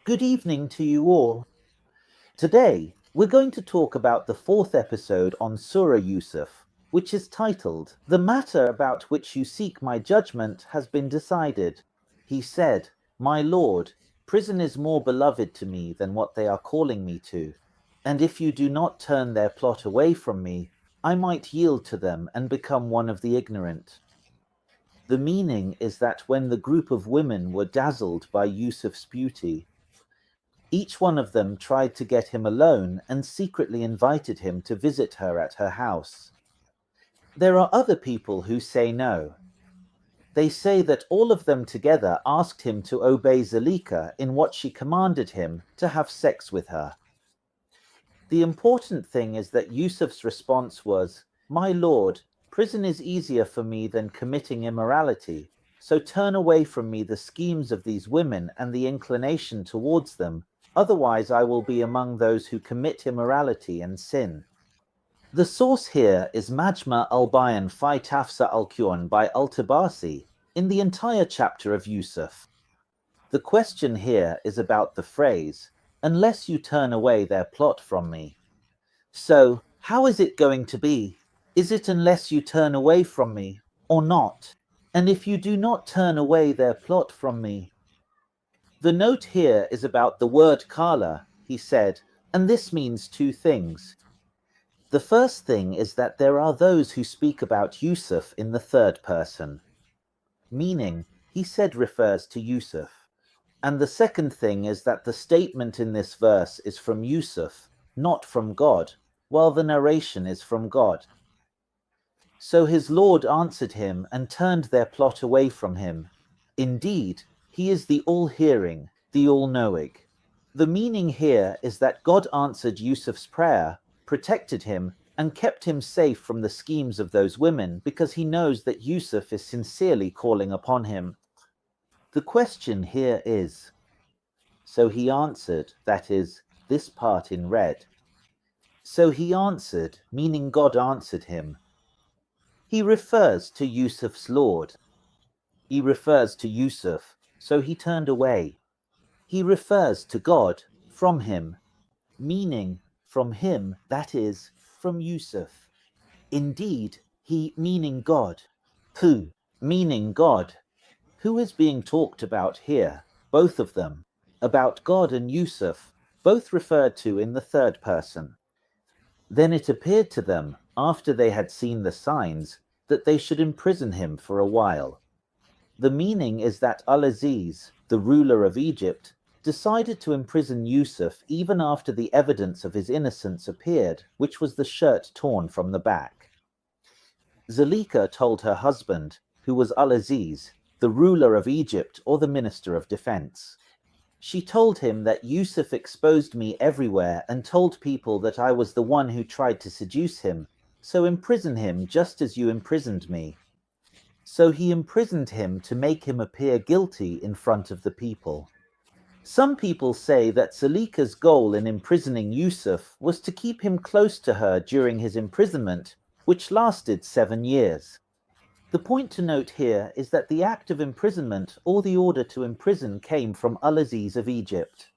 Good evening to you all. Today, we're going to talk about the fourth episode on Surah Yusuf, which is titled, "The matter about which you seek my judgment has been decided." He said, "My Lord, prison is more beloved to me than what they are calling me to, and if you do not turn their plot away from me, I might yield to them and become one of the ignorant." The meaning is that when the group of women were dazzled by Yusuf's beauty, each one of them tried to get him alone and secretly invited him to visit her at her house. There are other people who say no. They say that all of them together asked him to obey Zalika in what she commanded him to have sex with her. The important thing is that Yusuf's response was, "My Lord, prison is easier for me than committing immorality, so turn away from me the schemes of these women and the inclination towards them. Otherwise, I will be among those who commit immorality and sin." The source here is Majma al-Bayan fi Tafsir al-Qur'an by al-Tabasi in the entire chapter of Yusuf. The question here is about the phrase, "unless you turn away their plot from me." So, how is it going to be? Is it unless you turn away from me, or not? And if you do not turn away their plot from me? The note here is about the word kala, he said, and this means two things. The first thing is that there are those who speak about Yusuf in the third person, meaning he said refers to Yusuf. And the second thing is that the statement in this verse is from Yusuf, not from God, while the narration is from God. So his Lord answered him and turned their plot away from him. Indeed, he is the all-hearing, the all-knowing. The meaning here is that God answered Yusuf's prayer, protected him, and kept him safe from the schemes of those women because he knows that Yusuf is sincerely calling upon him. The question here is, so he answered, that is, this part in red. So he answered, meaning God answered him. He refers to Yusuf's Lord. He refers to Yusuf, so he turned away. He refers to God, from him, meaning from him, that is, from Yusuf. Indeed, he meaning God. Who, meaning God. Who is being talked about here? Both of them. About God and Yusuf, both referred to in the third person. Then it appeared to them, after they had seen the signs, that they should imprison him for a while. The meaning is that Al-Aziz, the ruler of Egypt, decided to imprison Yusuf even after the evidence of his innocence appeared, which was the shirt torn from the back. Zalika told her husband, who was Al-Aziz, the ruler of Egypt or the minister of defense. She told him that Yusuf exposed me everywhere and told people that I was the one who tried to seduce him, so imprison him just as you imprisoned me. So he imprisoned him to make him appear guilty in front of the people. Some people say that Zalika's goal in imprisoning Yusuf was to keep him close to her during his imprisonment, which lasted 7 years. The point to note here is that the act of imprisonment or the order to imprison came from Al-Aziz of Egypt,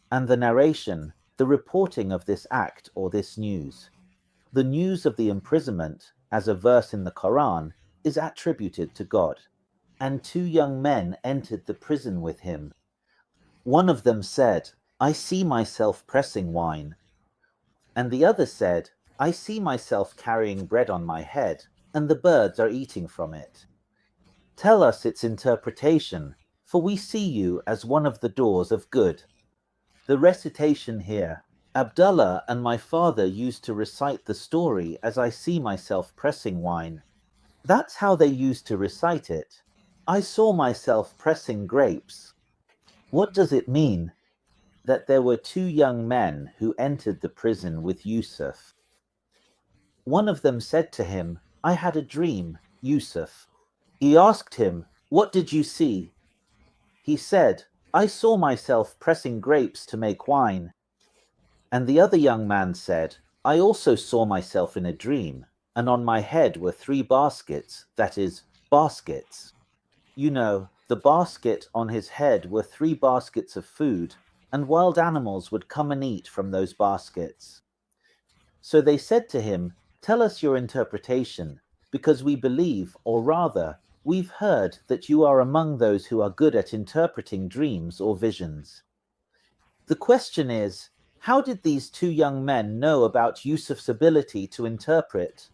and the narration, the reporting of this act or this news. The news of the imprisonment, as a verse in the Quran, is attributed to God. And 2 young men entered the prison with him. One of them said, "I see myself pressing wine." And the other said, "I see myself carrying bread on my head, and the birds are eating from it. Tell us its interpretation, for we see you as one of the doors of good." The recitation here, Abdullah and my father used to recite the story as I see myself pressing wine. That's how they used to recite it. I saw myself pressing grapes. What does it mean? That there were 2 young men who entered the prison with Yusuf. One of them said to him, "I had a dream, Yusuf." He asked him, "What did you see?" He said, "I saw myself pressing grapes to make wine." And the other young man said, "I also saw myself in a dream, and on my head were 3 baskets, that is, baskets. You know, The basket on his head were 3 baskets of food, and wild animals would come and eat from those baskets. So they said to him, "Tell us your interpretation, because we believe, or rather, we've heard that you are among those who are good at interpreting dreams or visions." The question is, how did these 2 young men know about Yusuf's ability to interpret?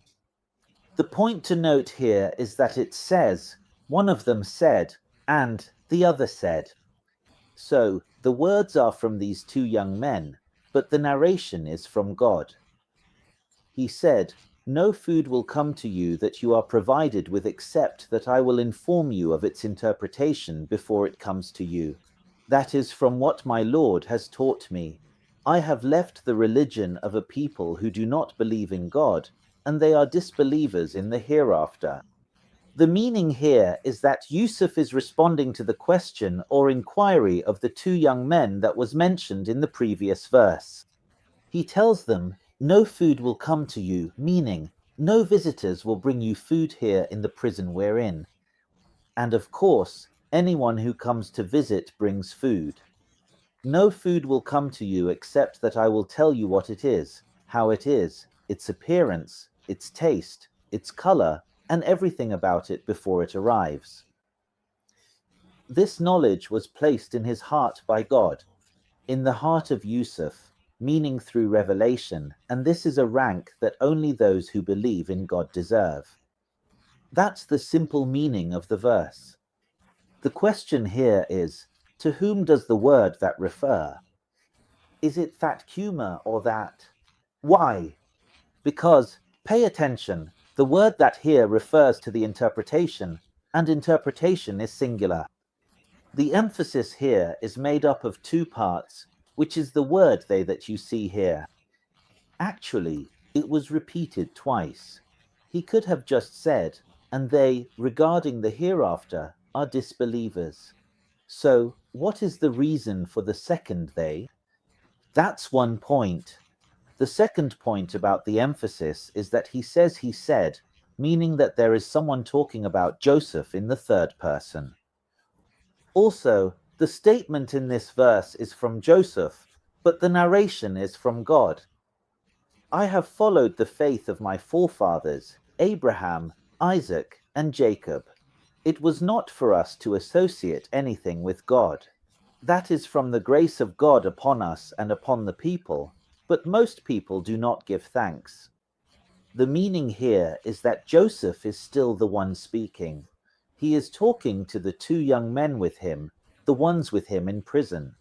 The point to note here is that it says, one of them said, and the other said. So, the words are from these 2 young men, but the narration is from God. He said, "No food will come to you that you are provided with except that I will inform you of its interpretation before it comes to you. That is from what my Lord has taught me. I have left the religion of a people who do not believe in God, and they are disbelievers in the hereafter." The meaning here is that Yusuf is responding to the question or inquiry of the 2 young men that was mentioned in the previous verse. He tells them, "No food will come to you," meaning, no visitors will bring you food here in the prison we're in. And of course, anyone who comes to visit brings food. No food will come to you except that I will tell you what it is, how it is, its appearance, its taste, its color, and everything about it before it arrives. This knowledge was placed in his heart by God, in the heart of Yusuf, meaning through revelation, and this is a rank that only those who believe in God deserve. That's the simple meaning of the verse. The question here is, to whom does the word that refer? Is it that humor or that? Why? Because, pay attention, the word that here refers to the interpretation, and interpretation is singular. The emphasis here is made up of 2 parts, which is the word they that you see here. Actually, it was repeated twice. He could have just said, "And they, regarding the hereafter, are disbelievers." So, what is the reason for the second they? That's one point. The second point about the emphasis is that he says he said, meaning that there is someone talking about Joseph in the 3rd person. Also, the statement in this verse is from Joseph, but the narration is from God. "I have followed the faith of my forefathers, Abraham, Isaac, and Jacob. It was not for us to associate anything with God. That is from the grace of God upon us and upon the people, but most people do not give thanks." The meaning here is that Joseph is still the one speaking. He is talking to the 2 young men with him, the ones with him in prison.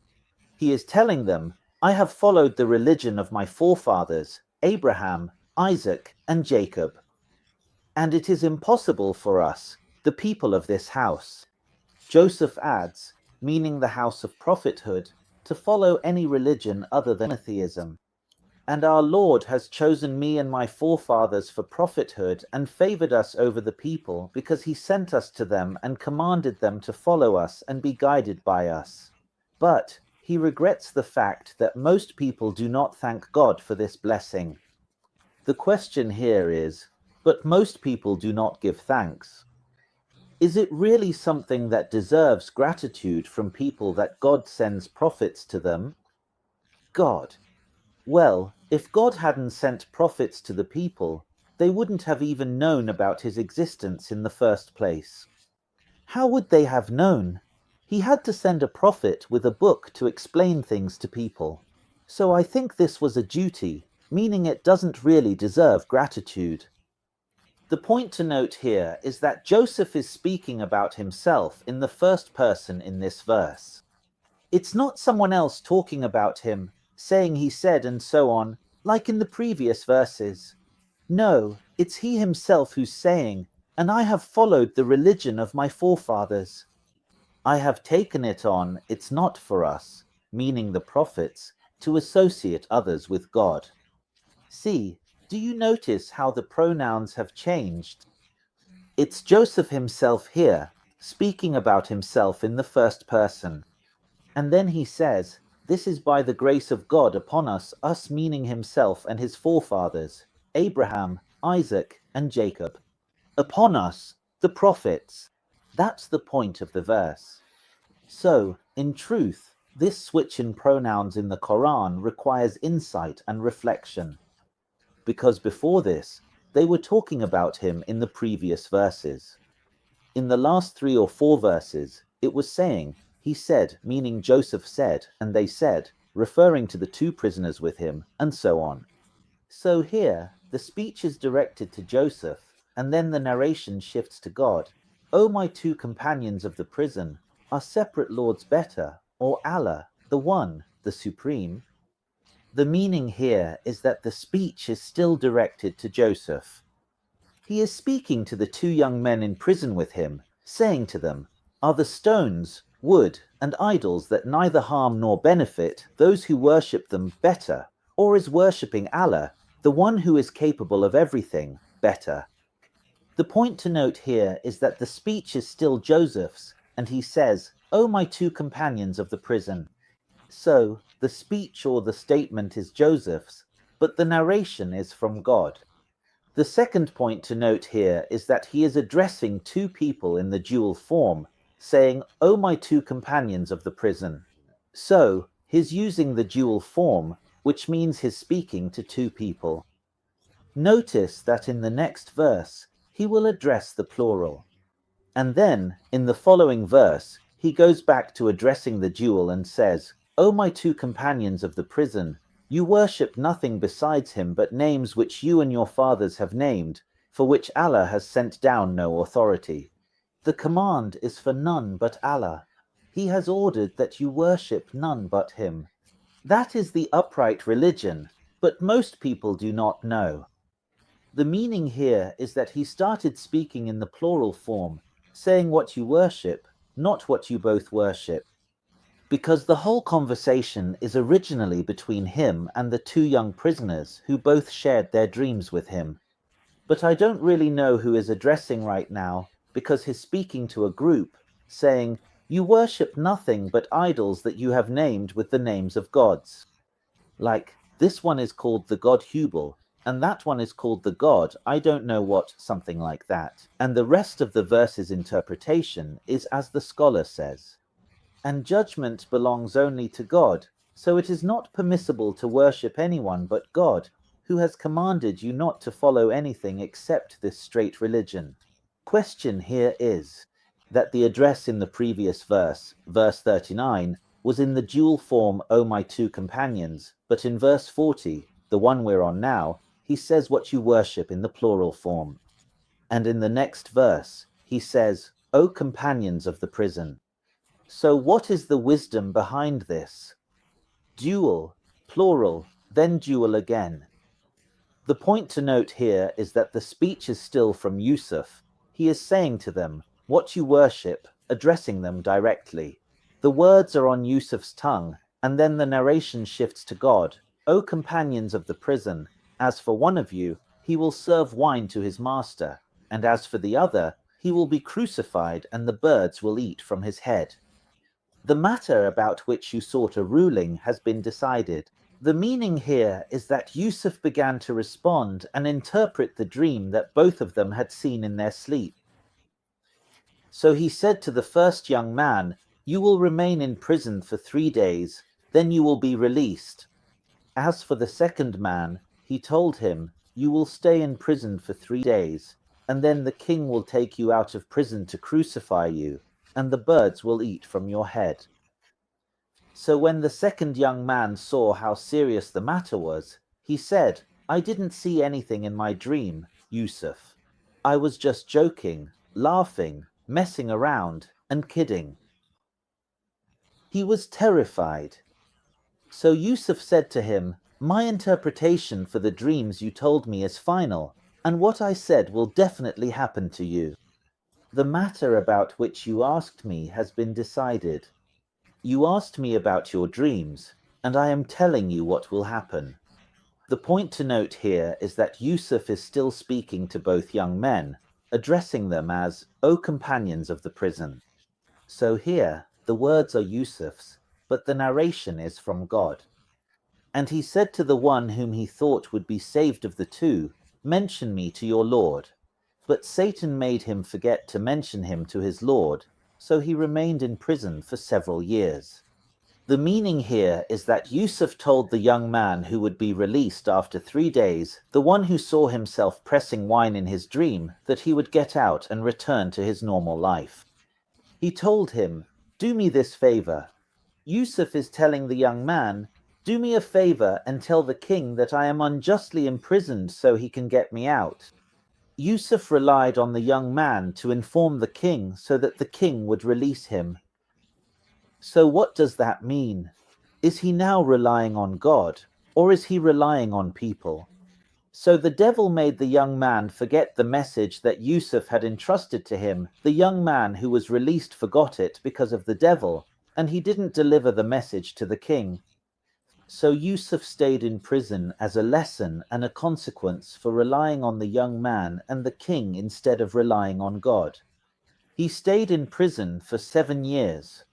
He is telling them, "I have followed the religion of my forefathers, Abraham, Isaac, and Jacob. And it is impossible for us, the people of this house." Joseph adds, meaning the house of prophethood, to follow any religion other than monotheism. "And our Lord has chosen me and my forefathers for prophethood and favored us over the people because he sent us to them and commanded them to follow us and be guided by us." But he regrets the fact that most people do not thank God for this blessing. The question here is, but most people do not give thanks. Is it really something that deserves gratitude from people that God sends prophets to them? God. Well, if God hadn't sent prophets to the people, they wouldn't have even known about his existence in the first place. How would they have known? He had to send a prophet with a book to explain things to people. So I think this was a duty, meaning it doesn't really deserve gratitude. The point to note here is that Joseph is speaking about himself in the 1st person in this verse. It's not someone else talking about him, saying he said and so on, like in the previous verses. No, it's he himself who's saying, "And I have followed the religion of my forefathers. I have taken it on, it's not for us," meaning the prophets, "to associate others with God." See, do you notice how the pronouns have changed? It's Joseph himself here, speaking about himself in the 1st person. And then he says, "This is by the grace of God upon us," us meaning himself and his forefathers, Abraham, Isaac, and Jacob. Upon us, the prophets. That's the point of the verse. So, in truth, this switch in pronouns in the Quran requires insight and reflection, because before this, they were talking about him in the previous verses. In the last 3 or 4 verses, it was saying, he said, meaning Joseph said, and they said, referring to the 2 prisoners with him, and so on. So here, the speech is directed to Joseph, and then the narration shifts to God. O my 2 companions of the prison, are separate lords better, or Allah, the One, the Supreme? The meaning here is that the speech is still directed to Joseph. He is speaking to the 2 young men in prison with him, saying to them, are the stones, wood, and idols that neither harm nor benefit those who worship them better, or is worshipping Allah, the one who is capable of everything, better? The point to note here is that the speech is still Joseph's, and he says, O my 2 companions of the prison. So, the speech or the statement is Joseph's, but the narration is from God. The second point to note here is that he is addressing 2 people in the dual form, saying, O my 2 companions of the prison. So, he's using the dual form, which means he's speaking to 2 people. Notice that in the next verse, he will address the plural. And then, in the following verse, he goes back to addressing the dual and says, O my 2 companions of the prison, you worship nothing besides him but names which you and your fathers have named, for which Allah has sent down no authority. The command is for none but Allah. He has ordered that you worship none but him. That is the upright religion, but most people do not know. The meaning here is that he started speaking in the plural form, saying what you worship, not what you both worship, because the whole conversation is originally between him and the 2 young prisoners who both shared their dreams with him. But I don't really know who is addressing right now, because he's speaking to a group, saying, you worship nothing but idols that you have named with the names of gods. Like, this one is called the god Hubal, and that one is called the god I don't know what, something like that. And the rest of the verse's interpretation is as the scholar says. And judgment belongs only to God, so it is not permissible to worship anyone but God, who has commanded you not to follow anything except this straight religion. Question here is that the address in the previous verse, verse 39, was in the dual form, O my 2 companions, but in verse 40, the one we're on now, he says what you worship in the plural form. And in the next verse, he says, O companions of the prison. So what is the wisdom behind this? Dual, plural, then dual again. The point to note here is that the speech is still from Yusuf. He is saying to them, what you worship, addressing them directly. The words are on Yusuf's tongue, and then the narration shifts to God. O companions of the prison, as for one of you, he will serve wine to his master, and as for the other, he will be crucified, and the birds will eat from his head. The matter about which you sought a ruling has been decided. The meaning here is that Yusuf began to respond and interpret the dream that both of them had seen in their sleep. So he said to the first young man, you will remain in prison for 3 days, then you will be released. As for the second man, he told him, you will stay in prison for 3 days, and then the king will take you out of prison to crucify you, and the birds will eat from your head. So when the second young man saw how serious the matter was, he said, I didn't see anything in my dream, Yusuf. I was just joking, laughing, messing around, and kidding. He was terrified. So Yusuf said to him, my interpretation for the dreams you told me is final, and what I said will definitely happen to you. The matter about which you asked me has been decided. You asked me about your dreams, and I am telling you what will happen. The point to note here is that Yusuf is still speaking to both young men, addressing them as, O companions of the prison. So here, the words are Yusuf's, but the narration is from God. And he said to the one whom he thought would be saved of the 2, mention me to your Lord. But Satan made him forget to mention him to his Lord, so he remained in prison for several years. The meaning here is that Yusuf told the young man who would be released after 3 days, the one who saw himself pressing wine in his dream, that he would get out and return to his normal life. He told him, "Do me this favor." Yusuf is telling the young man, "Do me a favor and tell the king that I am unjustly imprisoned so he can get me out." Yusuf relied on the young man to inform the king so that the king would release him. So what does that mean? Is he now relying on God, or is he relying on people? So the devil made the young man forget the message that Yusuf had entrusted to him. The young man who was released forgot it because of the devil, and he didn't deliver the message to the king. So Yusuf stayed in prison as a lesson and a consequence for relying on the young man and the king instead of relying on God. He stayed in prison for 7 years.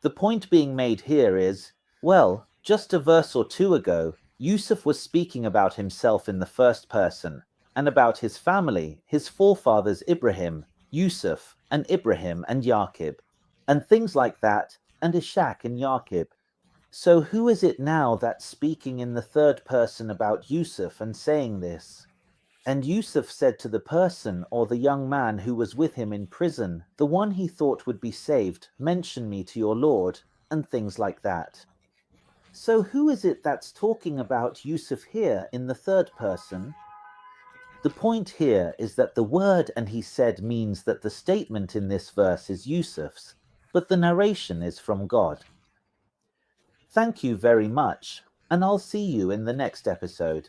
The point being made here is, well, just a verse or two ago, Yusuf was speaking about himself in the first person, and about his family, his forefathers Ibrahim, Yusuf, and Ibrahim and Yaqub, and things like that, and Ishaq and Yaqub. So who is it now that's speaking in the third person about Yusuf and saying this? And Yusuf said to the person or the young man who was with him in prison, the one he thought would be saved, "Mention me to your Lord," and things like that. So who is it that's talking about Yusuf here in the third person? The point here is that the word "and he said" means that the statement in this verse is Yusuf's, but the narration is from God. Thank you very much, and I'll see you in the next episode.